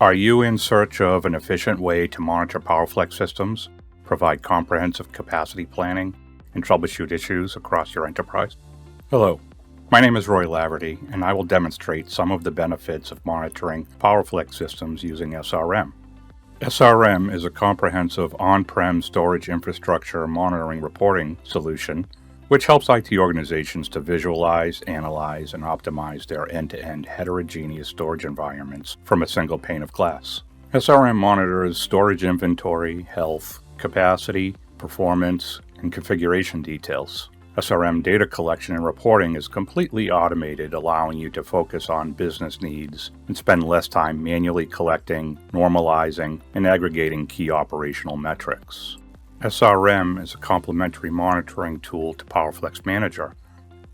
Are you in search of an efficient way to monitor PowerFlex systems, provide comprehensive capacity planning, and troubleshoot issues across your enterprise? Hello, my name is Roy Laverty, and I will demonstrate some of the benefits of monitoring PowerFlex systems using SRM. SRM is a comprehensive on-prem storage infrastructure monitoring reporting solution which helps IT organizations to visualize, analyze, and optimize their end-to-end heterogeneous storage environments from a single pane of glass. SRM monitors storage inventory, health, capacity, performance, and configuration details. SRM data collection and reporting is completely automated, allowing you to focus on business needs and spend less time manually collecting, normalizing, and aggregating key operational metrics. SRM is a complementary monitoring tool to PowerFlex Manager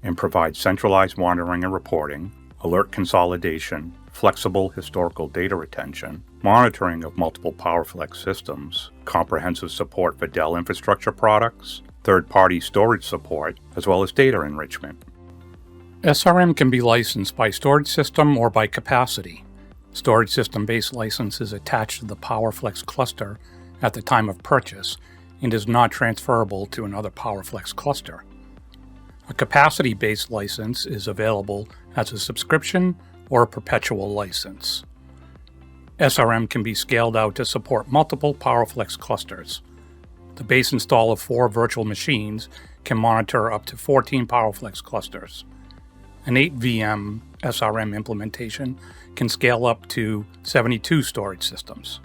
and provides centralized monitoring and reporting, alert consolidation, flexible historical data retention, monitoring of multiple PowerFlex systems, comprehensive support for Dell infrastructure products, third-party storage support, as well as data enrichment. SRM can be licensed by storage system or by capacity. Storage system-based license is attached to the PowerFlex cluster at the time of purchase and is not transferable to another PowerFlex cluster. A capacity-based license is available as a subscription or a perpetual license. SRM can be scaled out to support multiple PowerFlex clusters. The base install of 4 virtual machines can monitor up to 14 PowerFlex clusters. An 8 VM SRM implementation can scale up to 72 storage systems.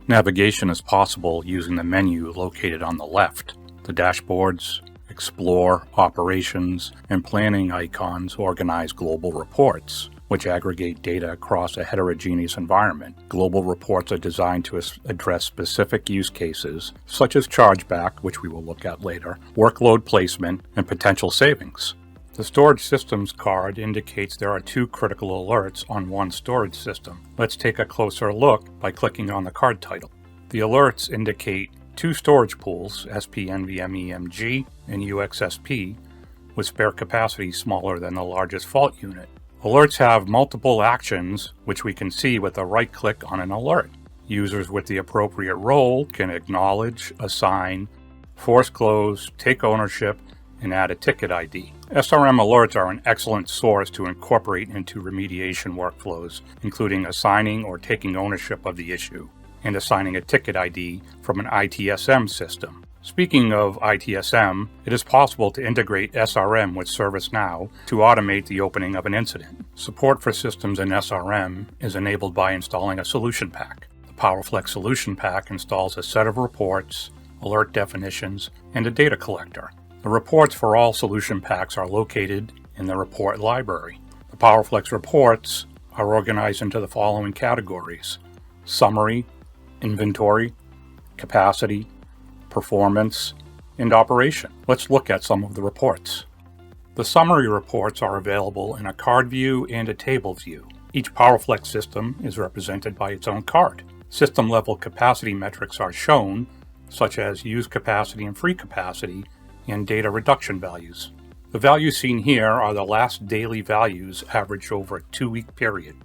Navigation is possible using the menu located on the left. The dashboards, Explore, Operations, and Planning icons organize global reports, which aggregate data across a heterogeneous environment. Global reports are designed to address specific use cases, such as chargeback, which we will look at later, workload placement, and potential savings. The storage systems card indicates there are 2 critical alerts on one storage system. Let's take a closer look by clicking on the card title. The alerts indicate 2 storage pools, SP NVMe-MG and UXSP, with spare capacity smaller than the largest fault unit. Alerts have multiple actions, which we can see with a right click on an alert. Users with the appropriate role can acknowledge, assign, force close, take ownership, and add a ticket ID. SRM alerts are an excellent source to incorporate into remediation workflows, including assigning or taking ownership of the issue, and assigning a ticket ID from an ITSM system. Speaking of ITSM, it is possible to integrate SRM with ServiceNow to automate the opening of an incident. Support for systems in SRM is enabled by installing a solution pack. The PowerFlex solution pack installs a set of reports, alert definitions, and a data collector. The reports for all solution packs are located in the report library. The PowerFlex reports are organized into the following categories: summary, inventory, capacity, performance, and operation. Let's look at some of the reports. The summary reports are available in a card view and a table view. Each PowerFlex system is represented by its own card. System-level capacity metrics are shown, such as used capacity and free capacity, and data reduction values. The values seen here are the last daily values averaged over a 2-week period.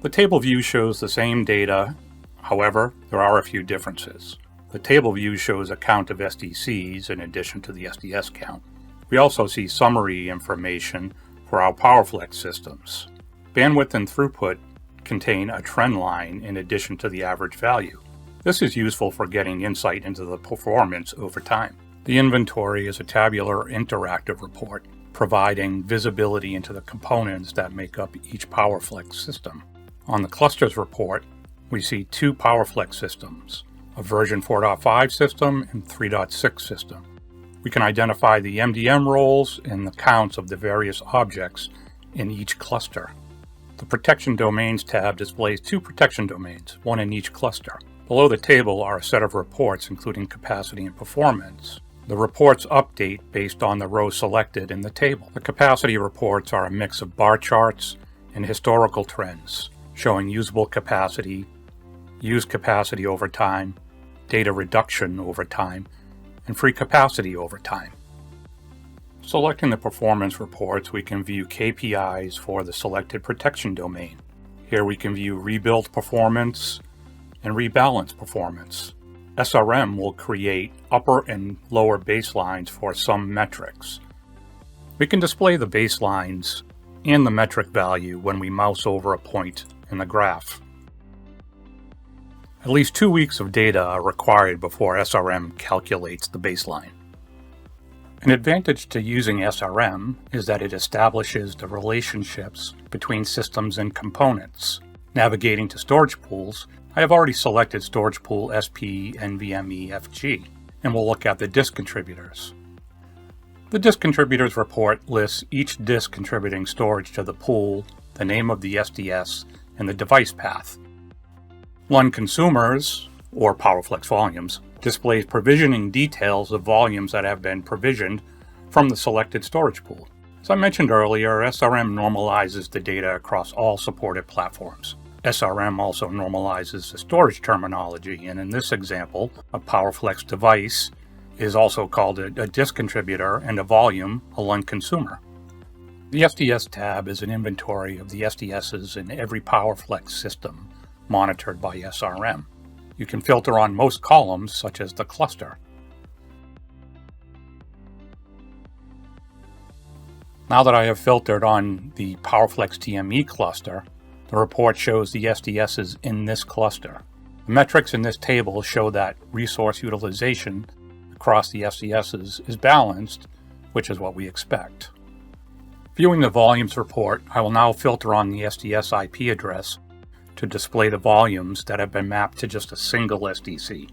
The table view shows the same data, however, there are a few differences. The table view shows a count of SDCs in addition to the SDS count. We also see summary information for our PowerFlex systems. Bandwidth and throughput contain a trend line in addition to the average value. This is useful for getting insight into the performance over time. The inventory is a tabular interactive report, providing visibility into the components that make up each PowerFlex system. On the clusters report, we see 2 PowerFlex systems, a version 4.5 system and 3.6 system. We can identify the MDM roles and the counts of the various objects in each cluster. The Protection Domains tab displays 2 protection domains, one in each cluster. Below the table are a set of reports including capacity and performance. The reports update based on the row selected in the table. The capacity reports are a mix of bar charts and historical trends, showing usable capacity, used capacity over time, data reduction over time, and free capacity over time. Selecting the performance reports, we can view KPIs for the selected protection domain. Here we can view rebuild performance and rebalance performance. SRM will create upper and lower baselines for some metrics. We can display the baselines and the metric value when we mouse over a point in the graph. At least 2 weeks of data are required before SRM calculates the baseline. An advantage to using SRM is that it establishes the relationships between systems and components. Navigating to storage pools, I have already selected storage pool SP NVMe FG, and we'll look at the disk contributors. The disk contributors report lists each disk contributing storage to the pool, the name of the SDS, and the device path. LUN consumers, or PowerFlex volumes, displays provisioning details of volumes that have been provisioned from the selected storage pool. As I mentioned earlier, SRM normalizes the data across all supported platforms. SRM also normalizes the storage terminology, and in this example, a PowerFlex device is also called a disk contributor and a volume a LUN consumer. The SDS tab is an inventory of the SDSs in every PowerFlex system monitored by SRM. You can filter on most columns, such as the cluster. Now that I have filtered on the PowerFlex TME cluster, the report shows the SDSs in this cluster. The metrics in this table show that resource utilization across the SDSs is balanced, which is what we expect. Viewing the volumes report, I will now filter on the SDS IP address to display the volumes that have been mapped to just a single SDC.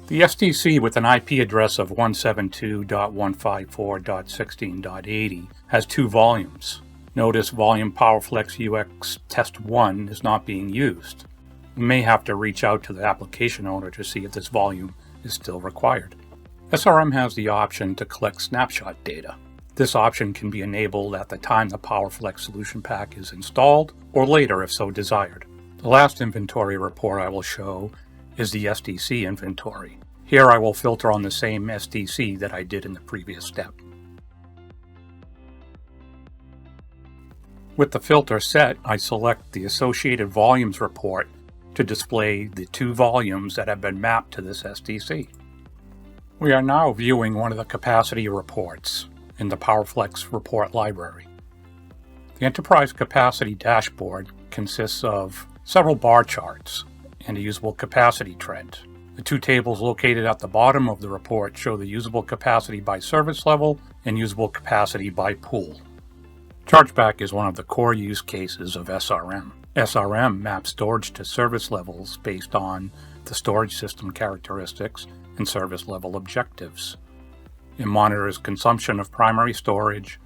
The SDC with an IP address of 172.154.16.80 has 2 volumes. Notice volume PowerFlex UX Test 1 is not being used. You may have to reach out to the application owner to see if this volume is still required. SRM has the option to collect snapshot data. This option can be enabled at the time the PowerFlex solution pack is installed, or later if so desired. The last inventory report I will show is the SDC inventory. Here I will filter on the same SDC that I did in the previous step. With the filter set, I select the associated volumes report to display the 2 volumes that have been mapped to this SDC. We are now viewing one of the capacity reports in the PowerFlex report library. The enterprise capacity dashboard consists of several bar charts and a usable capacity trend. The 2 tables located at the bottom of the report show the usable capacity by service level and usable capacity by pool. Chargeback is one of the core use cases of SRM. SRM maps storage to service levels based on the storage system characteristics and service level objectives. It monitors consumption of primary storage,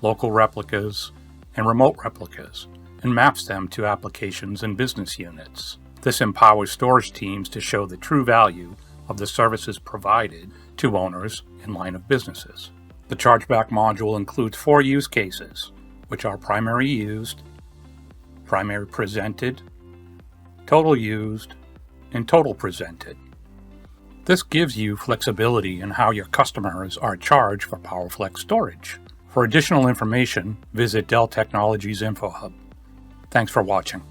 local replicas, and remote replicas, and maps them to applications and business units. This empowers storage teams to show the true value of the services provided to owners in line of businesses. The chargeback module includes 4 use cases, which are primary used, primary presented, total used, and total presented. This gives you flexibility in how your customers are charged for PowerFlex storage. For additional information, visit Dell Technologies Info Hub. Thanks for watching.